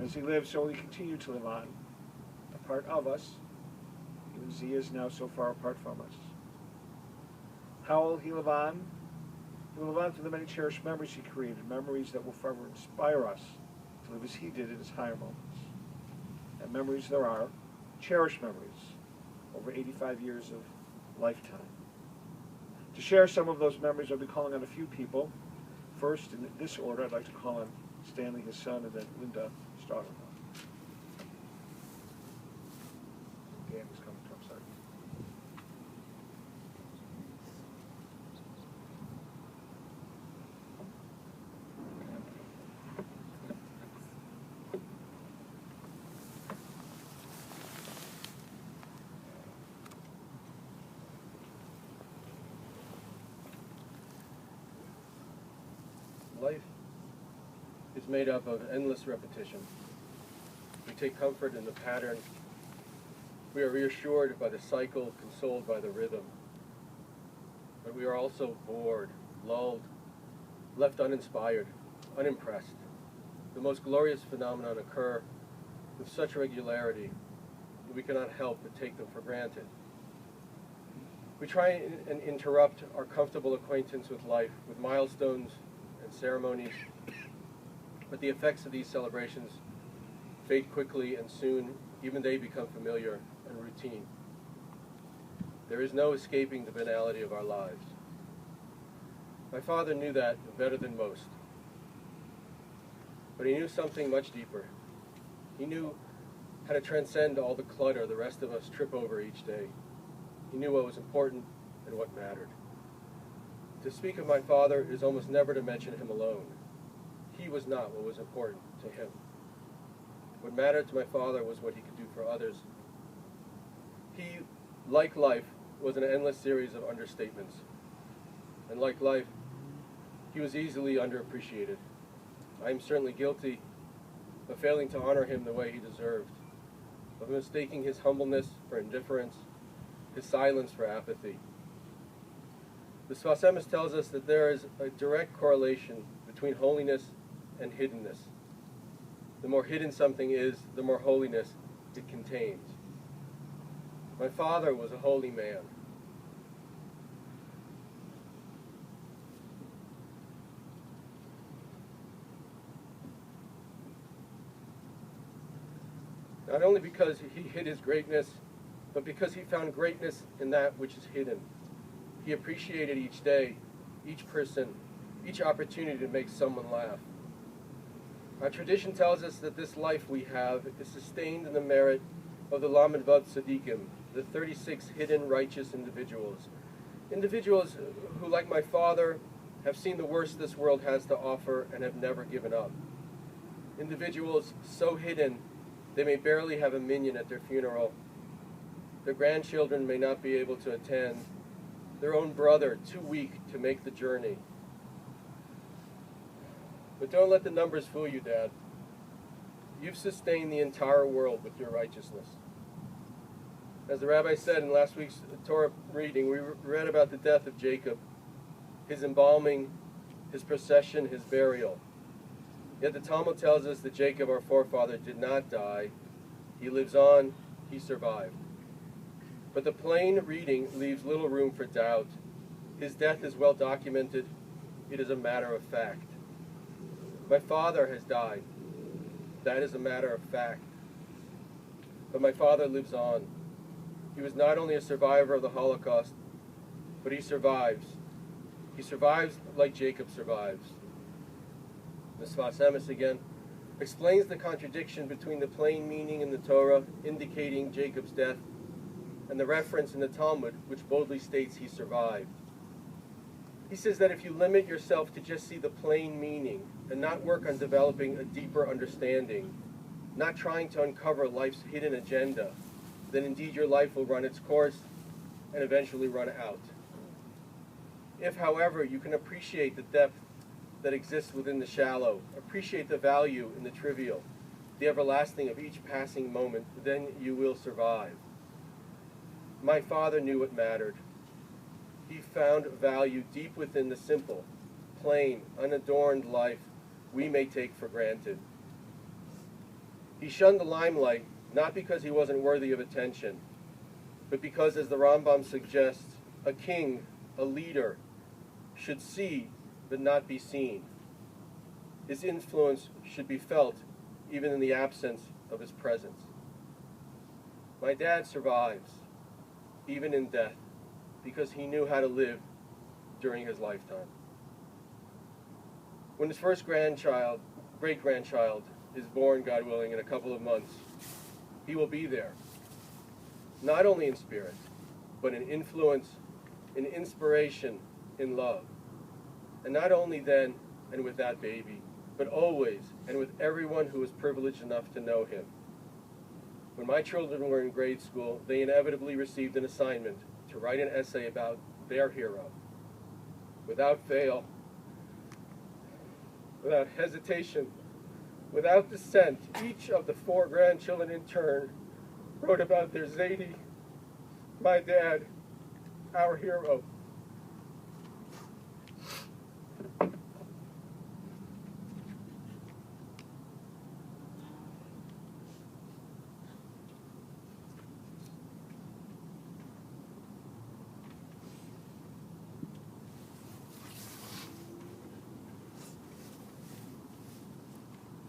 As he lived, so will he continue to live on, a part of us, even as he is now so far apart from us. How will he live on? He will live on through the many cherished memories he created, memories that will forever inspire us to live as he did in his higher moments. And memories there are, cherished memories, over 85 years of lifetime. To share some of those memories, I'll be calling on a few people. First, in this order, I'd like to call on Stanley, his son, and then Linda, his daughter. Dan is coming to, I'm sorry. Life is made up of endless repetition. We take comfort in the pattern. We are reassured by the cycle, consoled by the rhythm. But we are also bored, lulled, left uninspired, unimpressed. The most glorious phenomena occur with such regularity that we cannot help but take them for granted. We try and interrupt our comfortable acquaintance with life with milestones and ceremonies, but the effects of these celebrations fade quickly, and soon even they become familiar and routine. There is no escaping the banality of our lives. My father knew that better than most, but he knew something much deeper. He knew how to transcend all the clutter the rest of us trip over each day. He knew what was important and what mattered. To speak of my father is almost never to mention him alone. He was not what was important to him. What mattered to my father was what he could do for others. He, like life, was an endless series of understatements. And like life, he was easily underappreciated. I am certainly guilty of failing to honor him the way he deserved, of mistaking his humbleness for indifference, his silence for apathy. The Svasemis tells us that there is a direct correlation between holiness and hiddenness. The more hidden something is, the more holiness it contains. My father was a holy man. Not only because he hid his greatness, but because he found greatness in that which is hidden. He appreciated each day, each person, each opportunity to make someone laugh. Our tradition tells us that this life we have is sustained in the merit of the Lamed Vav Tzadikim, the 36 hidden righteous individuals. Individuals who, like my father, have seen the worst this world has to offer and have never given up. Individuals so hidden they may barely have a minyan at their funeral. Their grandchildren may not be able to attend. Their own brother too weak to make the journey. But don't let the numbers fool you, Dad. You've sustained the entire world with your righteousness. As the rabbi said in last week's Torah reading, we read about the death of Jacob, his embalming, his procession, his burial. Yet the Talmud tells us that Jacob, our forefather, did not die. He lives on, he survived. But the plain reading leaves little room for doubt. His death is well documented. It is a matter of fact. My father has died. That is a matter of fact. But my father lives on. He was not only a survivor of the Holocaust, but he survives. He survives like Jacob survives. The Svasemis again explains the contradiction between the plain meaning in the Torah indicating Jacob's death and the reference in the Talmud which boldly states he survived. He says that if you limit yourself to just see the plain meaning and not work on developing a deeper understanding, not trying to uncover life's hidden agenda, then indeed your life will run its course and eventually run out. If, however, you can appreciate the depth that exists within the shallow, appreciate the value in the trivial, the everlasting of each passing moment, then you will survive. My father knew what mattered. He found value deep within the simple, plain, unadorned life we may take for granted. He shunned the limelight, not because he wasn't worthy of attention, but because, as the Rambam suggests, a king, a leader, should see but not be seen. His influence should be felt even in the absence of his presence. My dad survives, even in death, because he knew how to live during his lifetime. When his first great-grandchild, is born, God willing, in a couple of months, he will be there, not only in spirit, but in influence, in inspiration, in love. And not only then and with that baby, but always and with everyone who was privileged enough to know him. When my children were in grade school, they inevitably received an assignment to write an essay about their hero. Without fail, without hesitation, without dissent, each of the 4 grandchildren in turn wrote about their Zadie, my dad, our hero.